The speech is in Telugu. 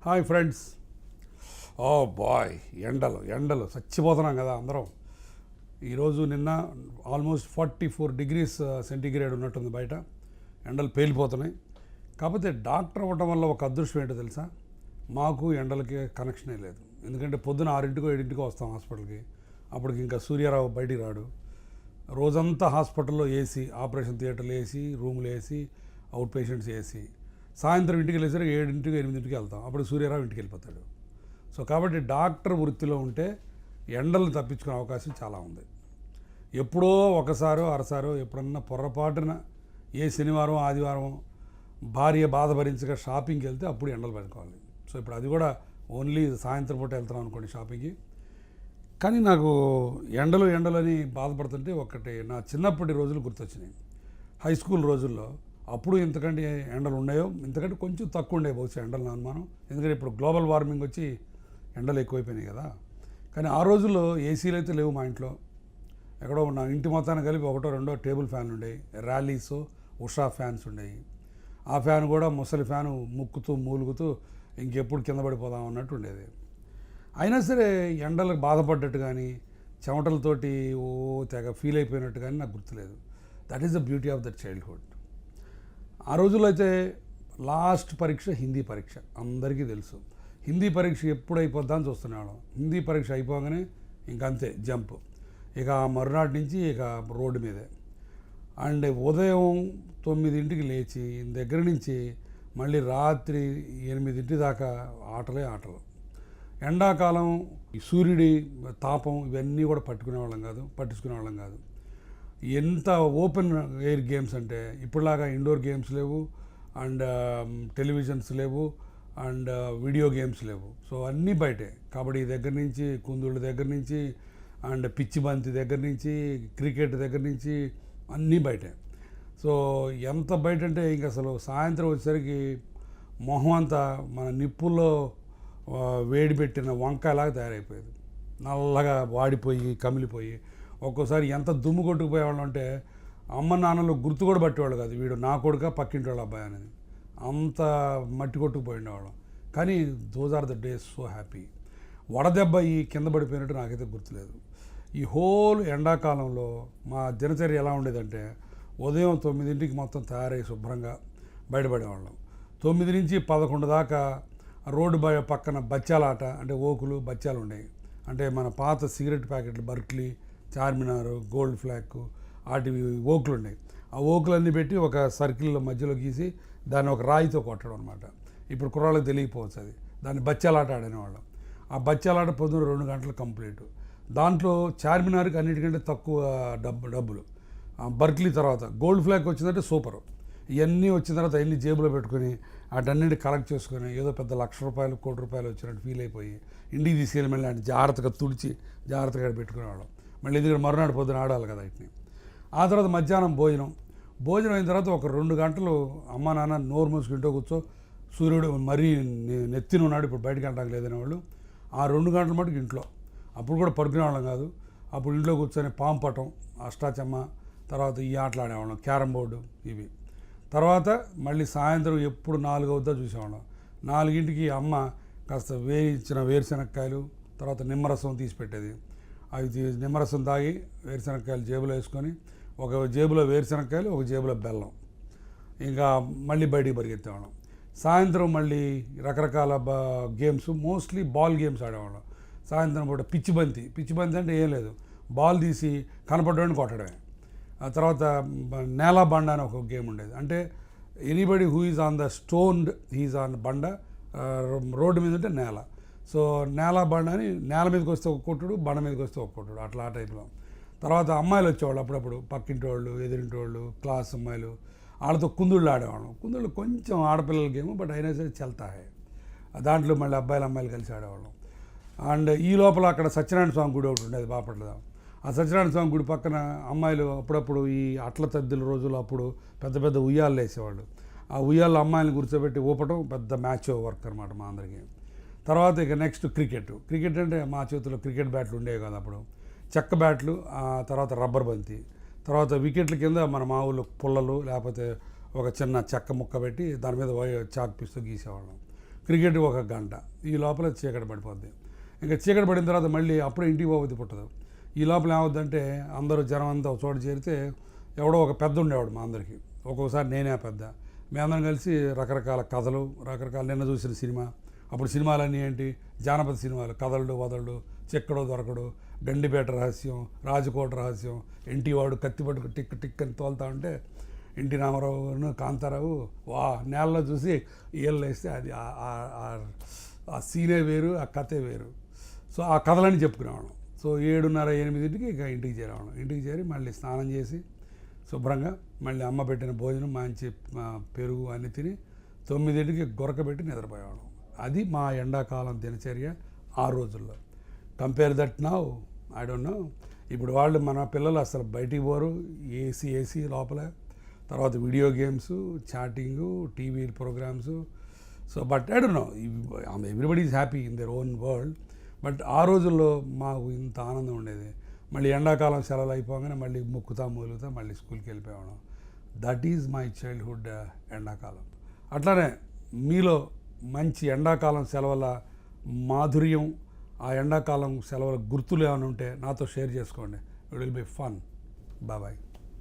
Hi friends. ఓ బాయ్, ఎండలు చచ్చిపోతున్నాం కదా అందరం. ఈరోజు నిన్న ఆల్మోస్ట్ 44 degrees సెంటీగ్రేడ్ ఉన్నట్టుంది బయట. ఎండలు పేలిపోతున్నాయి. కాకపోతే డాక్టర్ అవ్వడం వల్ల ఒక అదృష్టం ఏంటో తెలుసా, మాకు ఎండలకి కనెక్షనే లేదు. ఎందుకంటే పొద్దున 6 7 వస్తాం హాస్పిటల్కి. అప్పటికి ఇంకా సూర్యారావు బయటికి రాడు. రోజంతా హాస్పిటల్లో ఏసీ, ఆపరేషన్ థియేటర్లు ఏసీ, రూములు ఏసీ, అవుట్ పేషెంట్స్ ఏసీ. సాయంత్రం ఇంటికి వెళ్ళేసరికి 7 8 వెళ్తాం. అప్పుడు సూర్యారావు ఇంటికి వెళ్ళిపోతాడు. సో కాబట్టి డాక్టర్ వృత్తిలో ఉంటే ఎండలను తప్పించుకునే అవకాశం చాలా ఉంది. ఎప్పుడో ఒకసారో అరసారో ఎప్పుడన్నా పొర్రపాటున ఏ శనివారం ఆదివారం భార్య బాధ భరించగా షాపింగ్కి వెళ్తే అప్పుడు ఎండలు పెట్టుకోవాలి. సో ఇప్పుడు అది కూడా ఓన్లీ సాయంత్రం పూట వెళ్తున్నాం అనుకోండి షాపింగ్కి. కానీ నాకు ఎండలు అని బాధపడుతుంటే ఒకటి నా చిన్నప్పటి రోజులు గుర్తొచ్చినాయి. హై స్కూల్ రోజుల్లో అప్పుడు ఇంతకంటే ఎండలు ఉన్నాయో, ఇంతకంటే కొంచెం తక్కువ ఉండే బహుశా ఎండలు నా అనుమానం. ఎందుకంటే ఇప్పుడు గ్లోబల్ వార్మింగ్ వచ్చి ఎండలు ఎక్కువైపోయినాయి కదా. కానీ ఆ రోజుల్లో ఏసీలు అయితే లేవు మా ఇంట్లో. ఎక్కడో నా ఇంటి మొత్తాన్ని కలిపి ఒకటో రెండో టేబుల్ ఫ్యాన్లు ఉండేవి, ర్యాలీస్, ఉషా ఫ్యాన్స్ ఉండేవి. ఆ ఫ్యాన్ కూడా ముసలి ఫ్యాను ముక్కుతూ మూలుగుతూ ఇంకెప్పుడు కింద పడిపోదాం అన్నట్టు ఉండేది. అయినా సరే ఎండలకు బాధపడ్డట్టు కానీ చెమటలతోటి తెగ ఫీల్ అయిపోయినట్టు కానీ నాకు గుర్తులేదు. That is the beauty of that childhood. ఆ రోజుల్లో అయితే లాస్ట్ పరీక్ష హిందీ పరీక్ష, అందరికీ తెలుసు. హిందీ పరీక్ష ఎప్పుడు అయిపోద్దా అని చూస్తున్నాడు. హిందీ పరీక్ష అయిపోగానే ఇంకంతే జంప్. ఇక మరునాటి నుంచి ఇక రోడ్డు మీదే. అండ్ ఉదయం 9 లేచి దగ్గర నుంచి మళ్ళీ రాత్రి 8 దాకా ఆటలు. ఎండాకాలం ఈ సూర్యుడి తాపం ఇవన్నీ కూడా పట్టించుకునే వాళ్ళం కాదు. ఎంత ఓపెన్ ఎయిర్ గేమ్స్ అంటే ఇప్పుడులాగా ఇండోర్ గేమ్స్ లేవు, అండ్ టెలివిజన్స్ లేవు, అండ్ వీడియో గేమ్స్ లేవు. సో అన్నీ బయటే. కబడ్డీ దగ్గర నుంచి, కుందుళ్ళ దగ్గర నుంచి, అండ్ పిచ్చి బంతి దగ్గర నుంచి, క్రికెట్ దగ్గర నుంచి అన్నీ బయటే. సో ఎంత బయట అంటే ఇంక అసలు సాయంత్రం వచ్చేసరికి మొహం అంతా మన నిప్పుల్లో వేడి పెట్టిన వంకాయలాగా తయారైపోయేది. నల్లగా వాడిపోయి కమిలిపోయి ఒక్కోసారి ఎంత దుమ్ము కొట్టుకుపోయేవాళ్ళం అంటే అమ్మ నాన్నలు గుర్తు కూడా పట్టేవాళ్ళు కాదు, వీడు నా కొడుక పక్కింటి వాళ్ళ అబ్బాయి అనేది. అంత మట్టి కొట్టుకుపోయిండేవాళ్ళం. కానీ those are the days so happy. వడదెబ్బ ఈ కింద పడిపోయినట్టు నాకైతే గుర్తులేదు. ఈ హోల్ ఎండాకాలంలో మా దినచర్య ఎలా ఉండేదంటే ఉదయం 9 మొత్తం తయారై శుభ్రంగా బయటపడేవాళ్ళం. 9 నుంచి 11 దాకా రోడ్డు పక్కన బచ్చాలాట, అంటే ఓకులు బచ్చాలు ఉండేవి. అంటే మన పాత సిగరెట్ ప్యాకెట్లు, బర్క్లీ, చార్మినార్, గోల్డ్ ఫ్లాక్, వాటివి ఓకులు ఉండేవి. ఆ ఓకులన్నీ పెట్టి ఒక సర్కిల్లో మధ్యలో గీసి దాన్ని ఒక రాయితో కొట్టడం అనమాట. ఇప్పుడు కుర్రాళ్ళకి తెలియకపోవచ్చు అది. దాన్ని బచ్చాలాట ఆడేవాళ్ళం. ఆ బచ్చాలాట పొద్దున్న 2 గంటలు కంప్లీట్. దాంట్లో చార్మినార్కి అన్నిటికంటే తక్కువ డబ్బులు. బర్క్లీ తర్వాత గోల్డ్ ఫ్లాక్ వచ్చిందంటే సూపరు. ఇవన్నీ వచ్చిన తర్వాత ఎన్ని జేబులో పెట్టుకొని వాటన్నింటి కలెక్ట్ చేసుకొని ఏదో పెద్ద ₹1,00,000 ₹1,00,00,000 వచ్చినట్టు ఫీల్ అయిపోయి ఇంటికి తీసుకెళ్ళి మళ్ళీ అంటే జాగ్రత్తగా తుడిచి జాగ్రత్తగా పెట్టుకునేవాళ్ళం. మళ్ళీ ఎందుకంటే మరునాడు పొద్దున ఆడాలి కదా వీటిని. ఆ తర్వాత మధ్యాహ్నం భోజనం అయిన తర్వాత ఒక 2 గంటలు అమ్మ నాన్న నోరు మూసుకు ఇంట్లో కూర్చో, సూర్యుడు మరీ నెత్తిన ఉన్నాడు, ఇప్పుడు బయటకు వెళ్ళడానికి లేదనే వాళ్ళు. ఆ 2 గంటల మటుకు ఇంట్లో. అప్పుడు కూడా పడుకునేవాళ్ళం కాదు. అప్పుడు ఇంట్లో కూర్చొని పాంపటం, అష్టాచమ్మ, తర్వాత ఈ ఆటలు ఆడేవాళ్ళం, క్యారమ్ బోర్డు ఇవి. తర్వాత మళ్ళీ సాయంత్రం ఎప్పుడు 4 అవుద్దా చూసేవాళ్ళం. 4కి అమ్మ కాస్త వేయించిన వేరుశనక్కాయలు, తర్వాత నిమ్మరసం తీసి పెట్టేది. అవి నిమ్మరసం తాగి వేరుశనక్కాయలు జేబులో వేసుకొని, ఒక జేబులో వేరుశనక్కాయలు, ఒక జేబులో బెల్లం, ఇంకా మళ్ళీ బయటికి పరిగెత్తేవాళ్ళం. సాయంత్రం మళ్ళీ రకరకాల గేమ్స్, మోస్ట్లీ బాల్ గేమ్స్ ఆడేవాళ్ళం. సాయంత్రం పూట పిచ్చి బంతి అంటే ఏం లేదు, బాల్ తీసి కనపడడానికి కొట్టడమే. ఆ తర్వాత నేల బండ అని ఒక గేమ్ ఉండేది. అంటే anybody who is on the stone he's on బండ, రోడ్డు మీద ఉంటే నేల. సో నేల బండ అని నేల మీదకి వస్తే ఒక కొట్టుడు, బండ మీదకి వస్తే ఒక కొట్టుడు, అట్లా ఆ టైప్లో. తర్వాత అమ్మాయిలు వచ్చేవాళ్ళు అప్పుడప్పుడు, పక్కింటి వాళ్ళు, ఎదురింటి వాళ్ళు, క్లాస్ అమ్మాయిలు, వాళ్ళతో కుందుళ్ళు ఆడేవాళ్ళం. కుందుళ్ళు కొంచెం ఆడపిల్లల గేమ్, బట్ అయినా సరే చల్తాయి. దాంట్లో మళ్ళీ అబ్బాయిలు కలిసి ఆడేవాళ్ళం. అండ్ ఈ లోపల అక్కడ సత్యనారాయణ స్వామి గుడి ఒకటి ఉండేది బాపట్ల. ఆ సత్యనారాయణ స్వామి గుడి పక్కన అమ్మాయిలు అప్పుడప్పుడు ఈ అట్ల తద్దిల రోజులు అప్పుడు పెద్ద ఉయ్యాలు వేసేవాళ్ళు. ఆ ఉయ్యాల్లో అమ్మాయిని కూర్చోబెట్టి ఊపటం పెద్ద మ్యాచ్ వర్క్ అనమాట మా అందరికీ. తర్వాత ఇక నెక్స్ట్ క్రికెట్ అంటే మా చేతిలో క్రికెట్ బ్యాట్లు ఉండేవి కదా అప్పుడు, చెక్క బ్యాట్లు, ఆ తర్వాత రబ్బర్ బంతి, తర్వాత వికెట్ల కింద మన మా ఊళ్ళో పుల్లలు లేకపోతే ఒక చిన్న చెక్క ముక్క పెట్టి దాని మీద చాక్ పీస్తో గీసేవాళ్ళం. క్రికెట్ ఒక గంట, ఈ లోపల చీకటి పడిపోద్ది. ఇంకా చీకటి పడిన తర్వాత మళ్ళీ అప్పుడే ఇంటికి పోవద్ది పుట్టదు. ఈ లోపల ఏమవుద్దంటే అందరూ జనం అంతా ఒక చోట చేరితే ఎవడో ఒక పెద్ద ఉండేవాడు మా అందరికీ, ఒక్కొక్కసారి నేనే పెద్ద. మేమందరం కలిసి రకరకాల కథలు, రకరకాల నిన్న చూసిన సినిమా, అప్పుడు సినిమాలన్నీ ఏంటి, జానపద సినిమాలు, కథలు వదలడు, చెక్కడో దొరకడు, గండిపేట రహస్యం, రాజకోట రహస్యం, ఎన్టీ వాడు కత్తి పట్టుకు టిక్ టిక్ అని తోలుతా ఉంటే ఎన్టీ రామారావును కాంతారావు వా నేలలో చూసి ఏళ్ళు వేస్తే అది ఆ సీనే వేరు, ఆ కథే వేరు. సో ఆ కథలన్నీ చెప్పుకునేవాళ్ళం. సో 7:30-8కి ఇక ఇంటికి చేరేవాళ్ళం. ఇంటికి చేరి మళ్ళీ స్నానం చేసి శుభ్రంగా మళ్ళీ అమ్మ పెట్టిన భోజనం మంచి పెరుగు అన్నీ తిని 9కి గొరకబెట్టి నిద్రపోయేవాళ్ళం. అది మా ఎండాకాలం దినచర్య ఆ రోజుల్లో. Compare that now, I don't no. ఇప్పుడు వాళ్ళు మన పిల్లలు అసలు బయటికి పోరు, ఏసీ లోపల, తర్వాత video games, chatting, TV programmes. So but I don't know, everybody is happy in their own world. But ఆ రోజుల్లో మాకు ఇంత ఆనందం ఉండేది. మళ్ళీ ఎండాకాలం సెలవులు అయిపోగానే మళ్ళీ ముక్కుతా మూలుగుతా మళ్ళీ స్కూల్కి వెళ్ళిపోయాను. దట్ ఈజ్ మై చైల్డ్హుడ్ ఎండాకాలం. అట్లానే మీలో మంచి ఎండాకాలం సెలవుల మాధుర్యం, ఆ ఎండాకాలం సెలవుల గుర్తులు ఏమైనా ఉంటే నాతో షేర్ చేసుకోండి. It will be fun. Bye.